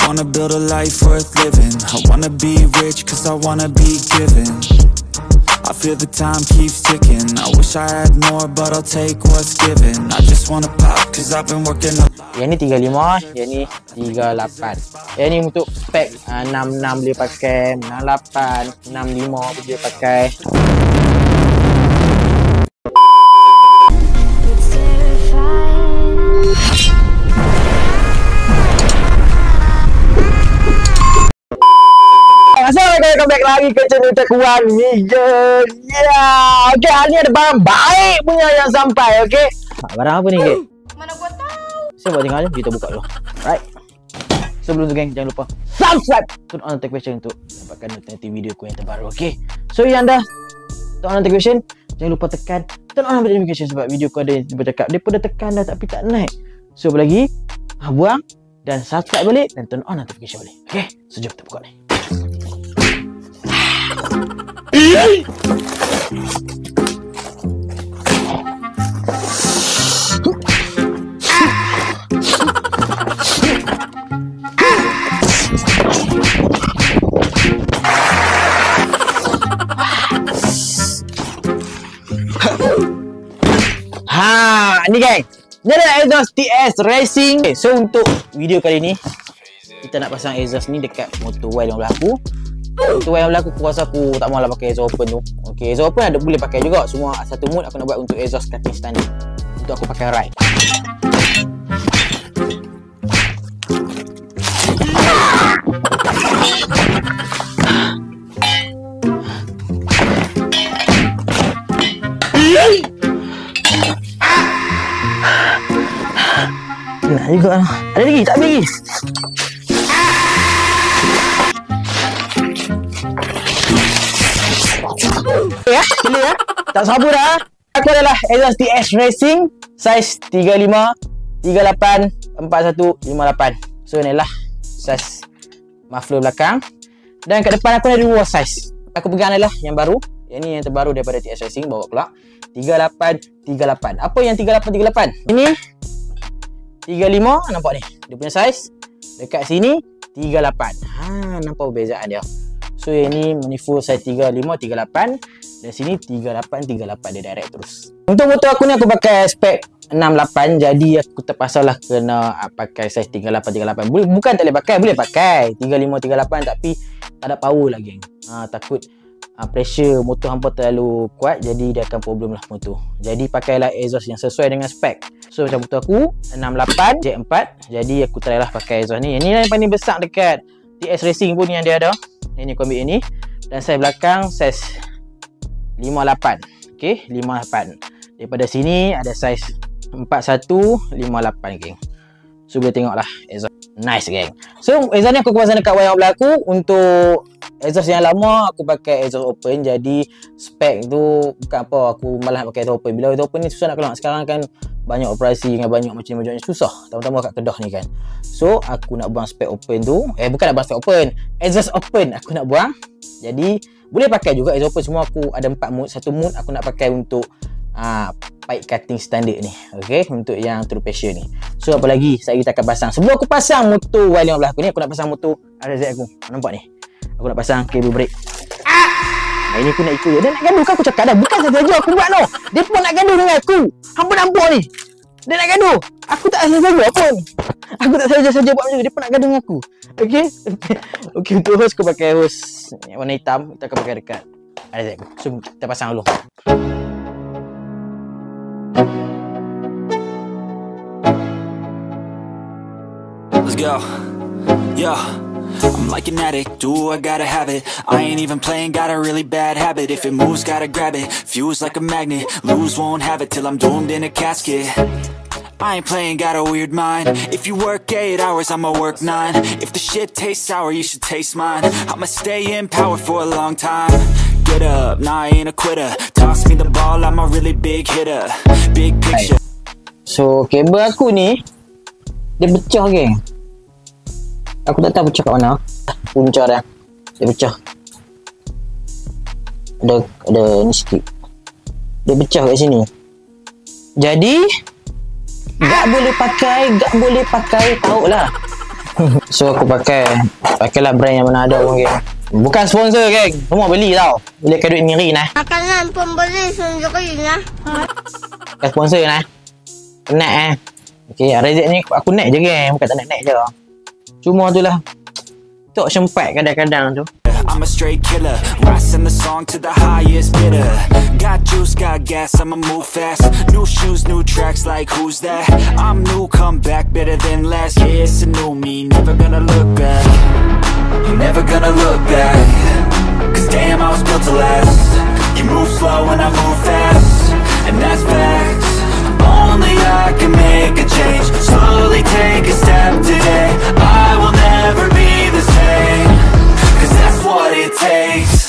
wanna build a life worth living. I wanna be rich cause I wanna be given. I feel the time keeps ticking. I wish I had more but I'll take what's given. I just wanna pop cause I've been working up. Yang ni 35, yang ni 38. Yang ni untuk spek 66 boleh pakai, 68, 65 boleh pakai. Assalamualaikum, welcome back lagi ke channel Tekuan Miguel. Ya, okey, hari ni ada barang baik punya yang sampai, okey. Barang apa ni, Kek? Mana gua tahu. Saya buat tinggal je, kita buka dulu. Alright. Sebelum tu, geng, jangan lupa subscribe, turn on notification untuk dapatkan notifikasi video aku yang terbaru, okey. So, yang dah turn on notification, jangan lupa tekan turn on notification sebab video aku ada yang bercakap. Dia pun dah tekan dah tapi tak naik. So, apa lagi? Buang dan subscribe balik dan turn on notification balik. Okey, so jom kita buka ni. Ni geng, ni adalah exhaust TS Racing. Okay, so untuk video kali ni kita nak pasang exhaust ni dekat motor Y50 aku. Motor Y50 aku rasa aku tak mahulah pakai exhaust open tu. Okay, exhaust open ada boleh pakai juga. Semua satu mood aku nak buat untuk exhaust cutting standard. Untuk aku pakai ride. Nak juga lah. Ada lagi? Tak ada lagi? Ya, boleh ya? Tak sabar dah. Aku adalah exhaust TS Racing saiz 35, 38, 41, 58. So inilah saiz muffler belakang. Dan kat depan aku ada dua saiz. Aku pegang adalah yang baru. Yang ni yang terbaru daripada TS Racing, bawa pula 38, 38. Apa yang 38, 38? Ini 35, nampak ni. Dia punya saiz. Dekat sini 38. Nampak perbezaan dia. So yang ni manifold saiz 35, 38. Dan sini 38, 38. Dia direct terus. Untuk motor aku ni aku pakai spek 68. Jadi aku terpaksa lah kena pakai saiz 38, 38. Bukan tak boleh pakai. Boleh pakai 35, 38. Tapi tak ada power lah geng. Takut pressure motor hampa terlalu kuat, jadi dia akan problem lah motor. Jadi pakailah exhaust yang sesuai dengan spek. So macam motor aku 68 J4, jadi aku try lah pakai exhaust ni. Yang ni yang paling besar dekat TS Racing pun yang dia ada. Ini aku ambil ini. Dan saiz belakang saiz 58. Okay, 58. Daripada sini ada saiz 41, 58 geng. So boleh tengok lah exhaust. Nice geng. So exhaust ni aku pasang dekat Y50 aku. Untuk exhaust yang lama aku pakai exhaust open. Jadi spek tu bukan apa, aku malah nak pakai exhaust open. Bila exhaust open ni susah nak keluar. Sekarang kan banyak operasi dengan banyak macam-macam ni, susah. Terutama kat Kedah ni kan. So aku nak buang spek open tu. Bukan nak buang spek open, exhaust open aku nak buang. Jadi boleh pakai juga exhaust open. Semua aku ada 4 mood. Satu mood aku nak pakai untuk pipe cutting standard ni. Okay, untuk yang true passion ni. So apa lagi kita akan pasang. Sebelum aku pasang motor Y50 aku ni, aku nak pasang motor RZ aku. Nampak ni, aku nak pasang kabel brake. Ini aku nak ikut dia. Dia nak gaduh kan, aku cakap dah. Bukan saja aku buat no. Dia pun nak gaduh dengan aku. Hampa nampak ni, dia nak gaduh. Aku tak saja pun. Aku tak saja buat macam tu. Dia pun nak gaduh dengan aku. Okay. Okay, untuk hose aku pakai hose warna hitam. Kita akan pakai dekat RZ aku. So kita pasang dulu. Let's go. Yeah, I'm like an addict, do I gotta have it. I ain't even playing, got a really bad habit. If it moves, gotta grab it, fuse like a magnet. Lose, won't have it till I'm doomed in a casket. I ain't playing, got a weird mind. If you work 8 hours, I'ma work 9. If the shit tastes sour, you should taste mine. I'ma stay in power for a long time. Get up, nah I ain't a quitter. Toss me the ball, I'm a really big hitter. Big picture. So kabel aku ni dia pecah geng. Aku tak tahu pecah kat mana. Punca dia. Dia pecah. Ada ni sikit. Dia pecah kat sini. Jadi gak boleh pakai, tahu lah. So aku pakailah brand yang mana ada orang, geng. Bukan sponsor, geng. Semua beli tau. Beli duit sendiri nah. Makanan pembeli sendiri nah. Bukan sponsor nah. Penat Okey, Rezek ni aku naik je, geng. Bukan tak naik je. Cuma tu lah, tak sempat kadang-kadang tu. I'm a straight killer, rising the song to the highest bidder. Got juice, got gas, I'ma move fast. New shoes, new tracks, like who's that? I'm new, come back, better than last. Yeah, it's a new me, never gonna look back. You're never gonna look back. Cause damn, I was built to last. You move slow and I move fast, and that's facts. Only I can make a change. Slowly take a step today. I will never be the same. Cause that's what it takes.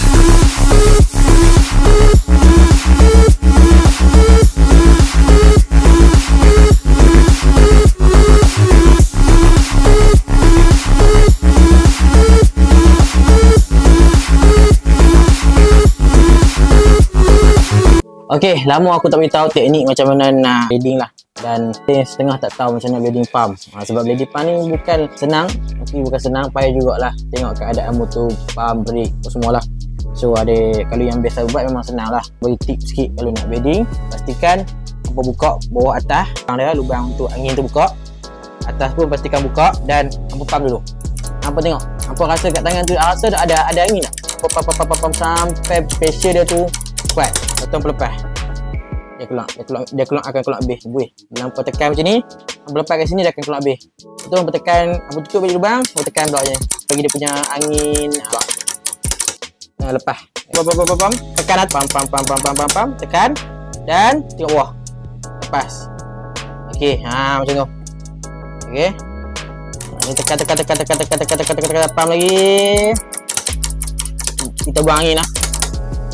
Okay, lama aku tak beritahu teknik macam mana nak blading lah. Dan setengah tak tahu macam mana blading pump. Sebab blading pump ni bukan senang. Okay, bukan senang, payah jugalah. Tengok keadaan motor, pump, brake, semua lah. So ada, kalau yang biasa buat memang senang lah. Bagi tips sikit kalau nak blading. Pastikan hampa buka bawah atas. Dia lubang untuk angin tu buka. Atas pun pastikan buka dan hampa pump dulu. Hampa tengok. Hampa rasa kat tangan tu, rasa ada angin tak? Pump sampai pressure dia tu kuat. Betul lepas. Dia keluar akan keluar habis. Boleh. Bila hampa tekan macam ni, hampa lepas kat sini dia akan keluar habis. Betul hampa tekan, hampa tutup bagi lubang, hampa tekan blok je. Bagi dia punya angin. Lepas. Pam. Tekan atas. Pam. Tekan. Dan tengok bawah. Lepas. Okey, macam tu. Okey. Ni tekan. Pam lagi. Kita buang angin lah.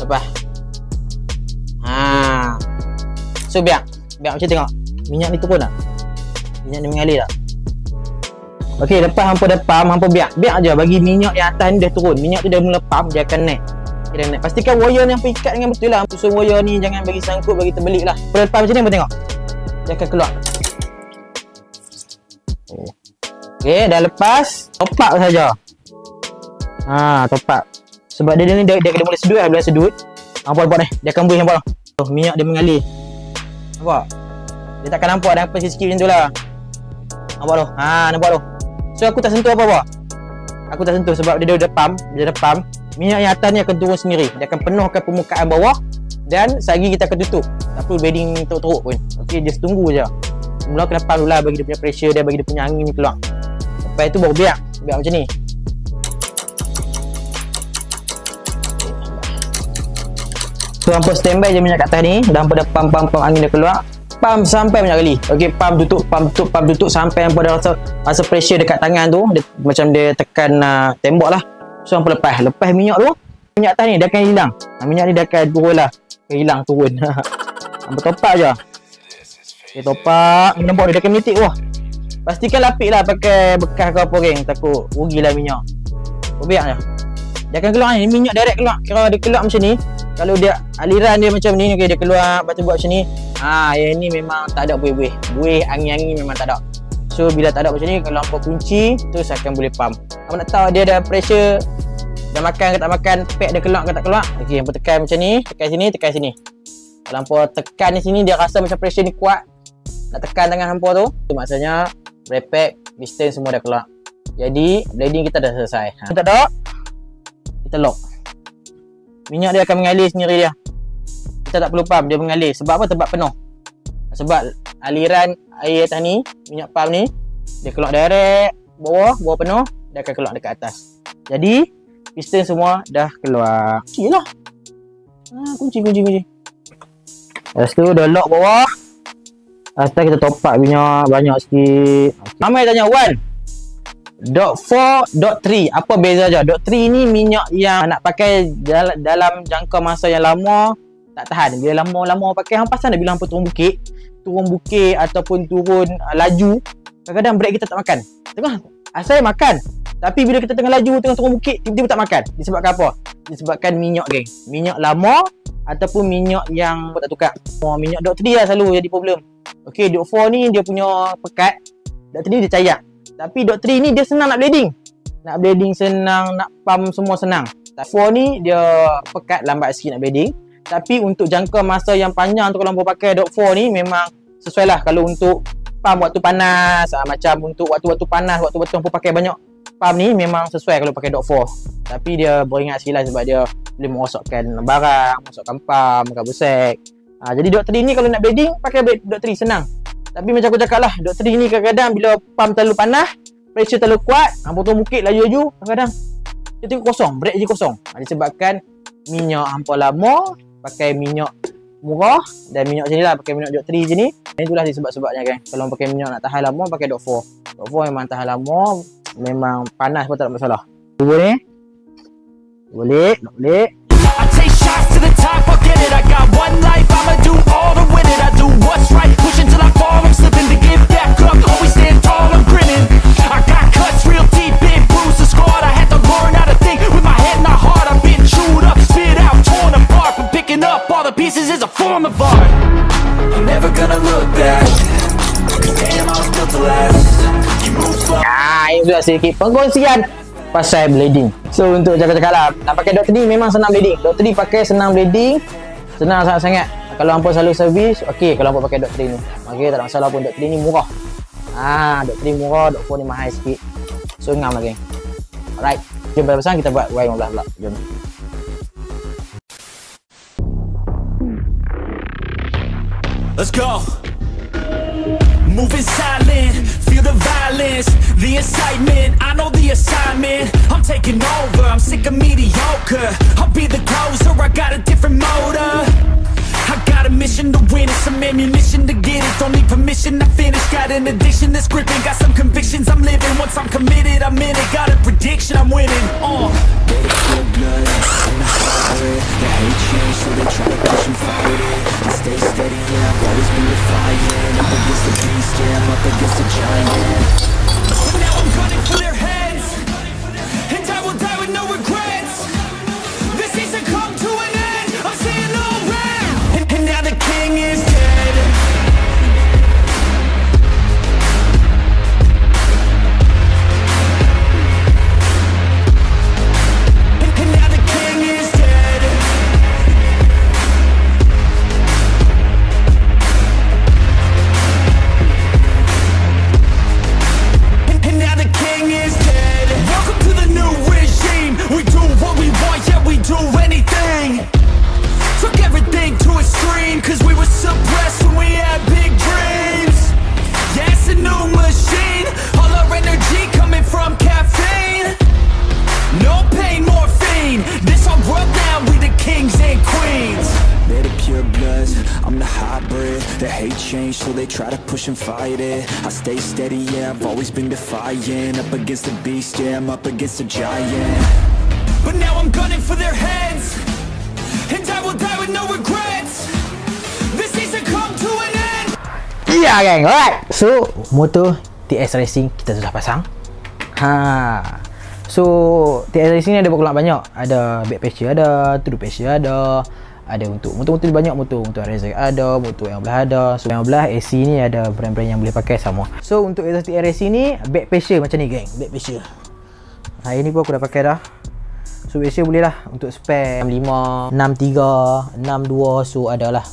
Lepas. So biar macam tengok minyak ni turun tak? Minyak ni mengalir tak? Okey, lepas hampa dah pump, hampa biar je bagi minyak yang atas ni dah turun. Minyak tu dah mula pump, dia akan naik. Dia naik. Pastikan wire ni hampa ikat dengan betul lah. Susun wire ni jangan bagi sangkut, bagi terbelik lah. Pada lepas macam ni hampa tengok. Dia akan keluar. Okey, dah lepas, top up saja. Top up. Sebab dia ni dia kena mula sedut lah. Bila sedut, hampa nampak ni, dia akan beri nampak lah. Minyak dia mengalir. Nampak? Dia takkan nampak ada apa sikit macam tu lah. Nampak tu? Nampak tu? So aku tak sentuh apa-apa. Aku tak sentuh sebab dia dah pump. Dia dah pump. Minyak yang atas ni akan turun sendiri. Dia akan penuhkan permukaan bawah. Dan sehari kita akan tutup. Tak perlu bedding teruk-teruk pun. Okey, just tunggu je. Mula kena pump dulu lah, bagi dia punya pressure dia, bagi dia punya angin ni keluar. Lepas tu baru biar macam ni. So hampa standby je minyak kat atas ni. Dah hampa dah pump angin dia keluar. Pump sampai banyak kali. Okey, pump tutup sampai hampa dah rasa pressure dekat tangan tu. Dia, macam dia tekan tembok lah. So hampa lepas minyak tu, minyak atas ni dia akan hilang. Minyak ni dia akan turun lah. Hilang turun. Hampa top up je. Okay, top up. Nampak dia akan menitik. Wah. Pastikan lapik lah pakai bekas ke apa, geng. Takut rugilah minyak. Biar je. Dia akan keluar ni, minyak direct keluar. Kira dia keluar macam ni. Kalau dia aliran dia macam ni, okay, dia keluar lepas tu buat macam ni. Yang ni memang tak ada buih-buih. Buih angin-angin memang tak ada. So bila tak ada macam ni, kalau hampa kunci, terus akan boleh pump. Hampa nak tahu dia ada pressure, dah makan ke tak makan, pad dia keluar ke tak keluar. Okey, hampa tekan macam ni, tekan sini. Kalau hampa tekan di sini, dia rasa macam pressure ni kuat. Nak tekan tangan hampa tu, itu maksudnya brake pad, piston semua dah keluar. Jadi blading kita dah selesai. Tak ada, kita lock. Minyak dia akan mengalir sendiri dia. Kita tak perlu pump, dia mengalir. Sebab apa? Tempat penuh. Sebab aliran air atas ni, minyak pump ni, dia keluar direct bawah penuh, dia akan keluar dekat atas. Jadi piston semua dah keluar. Kunci lah. Kunci. Lepas tu dah lock bawah. Lepas kita top up minyak banyak sikit. Ramai tanya, Wan, Dot 4, Dot 3, apa beza je? Dot 3 ni minyak yang nak pakai dalam jangka masa yang lama, tak tahan. Bila lama-lama pakai, hang pasal bila hampa turun bukit ataupun turun laju, kadang-kadang brake kita tak makan. Tengah asal makan, tapi bila kita tengah laju, tengah turun bukit, tiba-tiba tak makan. Disebabkan apa? Disebabkan minyak, geng. Minyak lama ataupun minyak yang tak tukar. Minyak Dot 3 lah selalu jadi problem. Okey, Dot 4 ni dia punya pekat. Dot 3 dia cayak. Tapi Dot 3 ni dia senang nak blading. Nak blading senang, nak pump semua senang. 4 ni dia pekat, lambat sikit nak blading. Tapi untuk jangka masa yang panjang tu, kalau hampa pakai Dot 4 ni memang sesuai lah. Kalau untuk pump waktu panas, macam untuk waktu-waktu panas, waktu-waktu hampa pakai banyak pump ni, memang sesuai kalau pakai Dot 4. Tapi dia beringat sikit lah sebab dia boleh merosakkan barang, merosakkan pump, kabel. Jadi Dot 3 ni kalau nak blading, pakai Dot 3 senang. Tapi macam aku cakap lah, Dot 3 ni kadang-kadang bila pump terlalu panas, pressure terlalu kuat, hampa tu bukit laju-laju, kadang-kadang dia tengok kosong, brake je kosong. Disebabkan minyak hampa lama, pakai minyak murah, dan minyak macam ni lah, pakai minyak Dot 3 je ni. Itulah sebab-sebabnya kan. Kalau pakai minyak nak tahan lama, pakai Dot 4. Dot 4 memang tahan lama, memang panas pun tak ada masalah. Cuba ni. Boleh. I take shots to the top, I'll get it. I got one life, I'ma do all to win it. I do what's right, push until I fall. I'm slipping to get back up, always stand tall, I'm grinning. I got cuts real deep, big bruises scarred. I had to learn how to think with my head and my heart. I've been chewed up, spit out, torn apart, but picking up all the pieces is a form of art. I'm never gonna look back, 'cause damn, I was built to last. You move slow. Ini sudah sedikit pengkongsian pasal blading. So untuk cakap-cakap lah, nak pakai Dot 3 memang senang blading. Dot 3 pakai senang blading, senang sangat-sangat. Kalau hampa selalu servis, okey kalau hampa pakai Dot 3 ni. Okey, tak ada masalah pun. Dot 3 ni murah. Dot 3 murah, Dot 4 ni mahal sikit. So ngam lah geng. Alright, jom pasang kita buat Y15 pula. Jom. Let's go. Moving silent, feel the violence, the excitement, I know the assignment. I'm taking over, I'm sick of mediocre. I'll be the closer, I got a different motor. I got a mission to win it, some ammunition to get it. Don't need permission to finish, got an addiction that's gripping. Got some convictions I'm living, once I'm committed, I'm in it. Got a prediction, I'm winning. They feel blood, I'm the hardware. The hate change, so they try to push and fight it. I stay steady, yeah, I've always been defiant. Up against the beast, yeah, I'm up against a giant. But now I'm gunning for their heads, and I will die with no regrets. This needs to come to an end, I'm saying no way. And now the king is dead. And now the king is dead. And now the king is dead. Welcome to the new regime. We do what we want, yeah, we do anything. Took everything to extreme, cause we were suppressed when we had big dreams. Yeah, it's a new machine, all our energy coming from caffeine. No pain, morphine, this our world now, we the kings and queens. They're the pure bloods, I'm the hybrid. The hate change, so they try to push and fight it. I stay steady, yeah, I've always been defiant. Up against the beast, yeah, I'm up against a giant. But now I'm gunning for their heads, and I will die with no regrets. This needs to come to an end. Ya geng, alright. So motor TS Racing kita sudah pasang. So TS Racing ni ada berkelompok banyak. Ada back patcher ada, true patcher ada untuk motor-motor banyak, motor untuk RZ ada, motor yang belah ada. So yang belah AC ni ada brand-brand yang boleh pakai sama. So untuk TS Racing ni back patcher macam ni geng, back patcher. Ini pun aku dah pakai dah. So biasa boleh lah untuk spek 65, 63, 62, so adalah.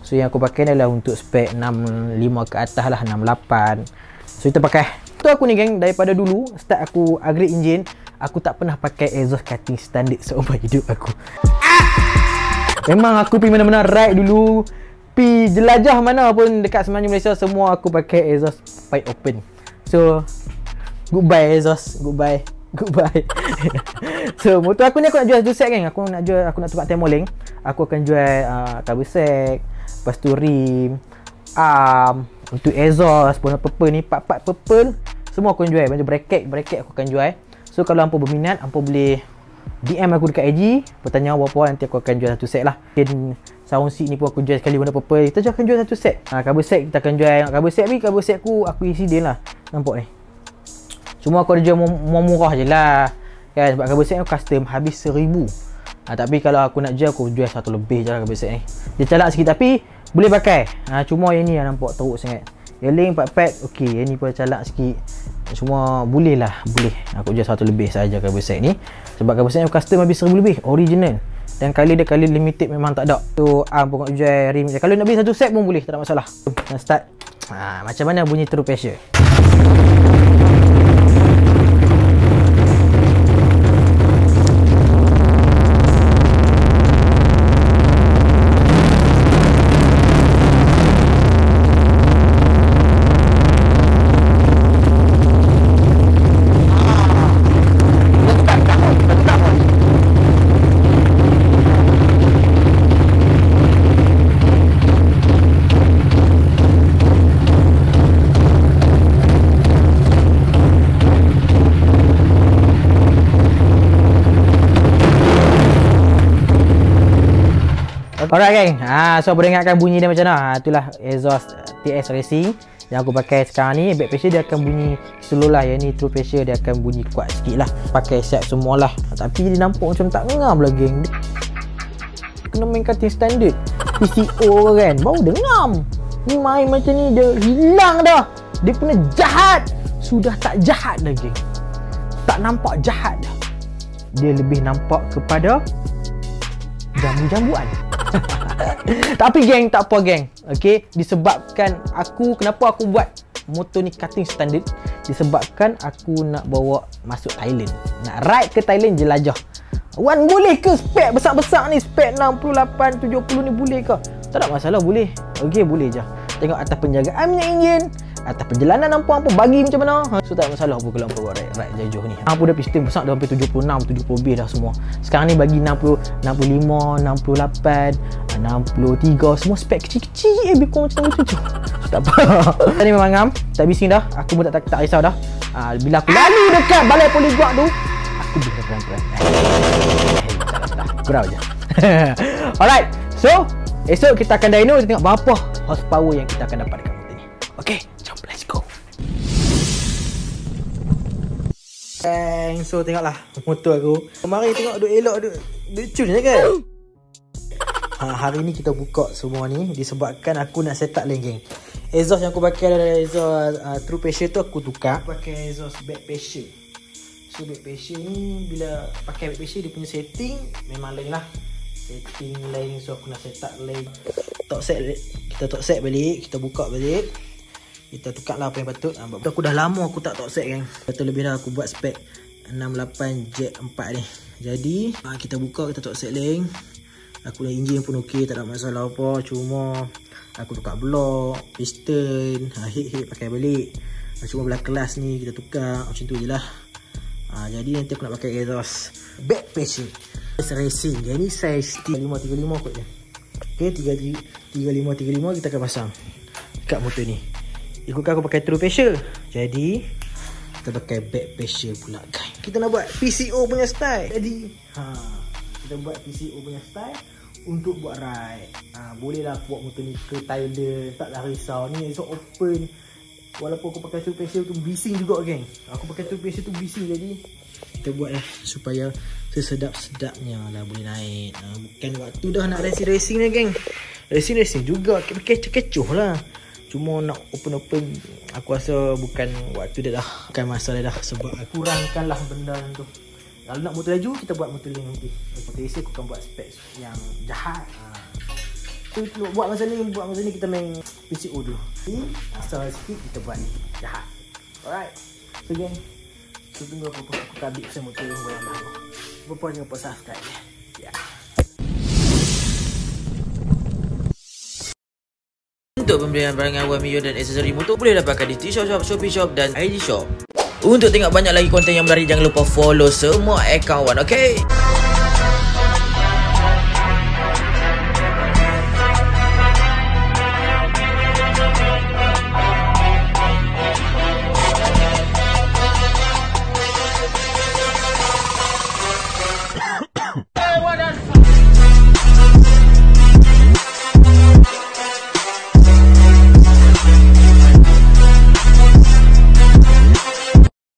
So yang aku pakai adalah untuk spek 65 ke atas lah, 68. So kita pakai. Tu aku ni geng, daripada dulu start aku upgrade engine, aku tak pernah pakai exhaust cutting standard seumur hidup aku. Memang aku pergi mana-mana ride dulu, pergi jelajah mana pun dekat Semenanjung Malaysia, semua aku pakai exhaust pipe open. So goodbye exhaust, goodbye. So motor aku ni aku nak jual satu set kan. Aku nak tukar temoling. Aku akan jual kabel set, lepas tu rim, arm, untuk exhaust, warna purple ni, part-part purple semua aku akan jual. Macam bracket aku akan jual. So kalau hampa berminat, hampa boleh DM aku dekat IG, bertanya apa-apa, nanti aku akan jual satu set lah. Dan sound seat ni pun aku jual sekali warna purple. Kita akan jual satu set. Kabel set kita akan jual. Kabel set ni, kabel set aku isi dia lah. Nampak ni. Cuma aku ada jual murah je lah kan, sebab kabel set aku custom habis 1000. Tapi kalau aku nak jual, aku jual 1 lebih je lah kabel set ni. Dia calak sikit tapi boleh pakai. Cuma yang ni nampak teruk sangat. Yang link 4 pack okey, yang ni pun calak sikit. Cuma boleh aku jual 100 lebih saja cover set ni. Sebab cover set ni custom habis 1000 lebih, original. Dan kali dia kali limited memang tak ada. So pokok jual rim. Kalau nak beli satu set pun boleh, tak ada masalah. Nak start. Macam mana bunyi True Pressure? Alright geng, so boleh ingatkan bunyi dia macam mana. Itulah exhaust TS Racing yang aku pakai sekarang ni. Back pressure dia akan bunyi slow lah, yang ni True Pressure dia akan bunyi kuat sikit lah. Pakai set semualah. Tapi dia nampak macam tak ngam lah geng. Kena main cutting standard PCO kan, baru dia ngam. Ni main macam ni dia hilang dah. Dia kena jahat. Sudah tak jahat dah geng. Tak nampak jahat dah. Dia lebih nampak kepada jambu-jambuan. Tapi geng, tak apa geng. Okay, disebabkan kenapa aku buat motor ni cutting standard, disebabkan aku nak bawa masuk Thailand. Nak ride ke Thailand jelajah. Wan, boleh ke spek besar-besar ni, spek 68, 70 ni boleh ke? Tak ada masalah, boleh. Okay, boleh je. Tengok atas penjagaan minyak enjin, atas perjalanan nampak apa bagi macam mana. So tak ada masalah pun kalau bawa ride jauh ni. Aku dah piston besar dah sampai 76, 70 lebih dah semua. Sekarang ni bagi 60, 65, 68, 63, semua spek kecil-kecil. Lebih kurang macam tu. So tak apa. Tadi memang ngam, tak bising dah. Aku pun tak risau dah. Bila aku lalu dekat balai polyguard tu, aku boleh pelan-pelan. Kurang je. Alright, so esok kita akan dyno, kita tengok berapa horsepower yang kita akan dapat dekat motor ni. Okay, jom let's go. So tengoklah motor aku. Mari tengok duk elok, duk cun je kan. Hari ni kita buka semua ni disebabkan aku nak set up lain geng. Exhaust yang aku pakai adalah exhaust True Pressure tu aku tukar pakai exhaust Back Pressure. So Back Pressure ni bila pakai Back Pressure dia punya setting memang lain lah. Setting lain, so aku nak set up lain. Kita talk set balik, kita buka balik. Kita tukar lah apa yang patut. Aku dah lama aku tak talk set kan. Betul lebih dah aku buat spek 68 Jet 4 ni. Jadi kita buka, kita talk set lain. Aku dah enjin pun okey, tak ada masalah apa. Cuma aku tukar blok, piston, head pakai balik. Cuma belah kelas ni kita tukar, macam tu je lah. Jadi nanti aku nak pakai exhaust Back Pressure Racing. Yang ni size 3535 kot je. Okay, 3535 kita akan pasang dekat motor ni. Ikutkan aku pakai True Pressure, jadi kita pakai Back Pressure pula guys. Kita nak buat PCO punya style. Jadi kita buat PCO punya style untuk buat ride. Bolehlah buat motor ni ke Thailand, taklah risau. Ni so open. Walaupun aku pakai True Pressure tu bising juga geng. Aku pakai True Pressure tu bising, jadi kita buat lah supaya sesedap-sedapnya lah boleh naik. Bukan waktu dah nak racing ni geng. Racing juga kecoh lah. Cuma nak open-open, aku rasa bukan waktu dia dah. Bukan masalah dah, sebab aku kurangkanlah benda tu. Kalau nak motor laju, kita buat motor lain nanti. Motor racing aku akan buat spek yang jahat. Buat masa ni kita main PCO dulu. Asal sikit kita buat ni jahat. Alright. So geng, so tunggu aku kabit pasal motor yang boleh lah. Berapa jangan lupa subscribe ya. Untuk pembelian barangan Wamio dan aksesori motor boleh dapatkan di T-Shop Shop, Shopee Shop dan ID Shop. Untuk tengok banyak lagi konten yang menarik, jangan lupa follow semua akaun Wan, okay?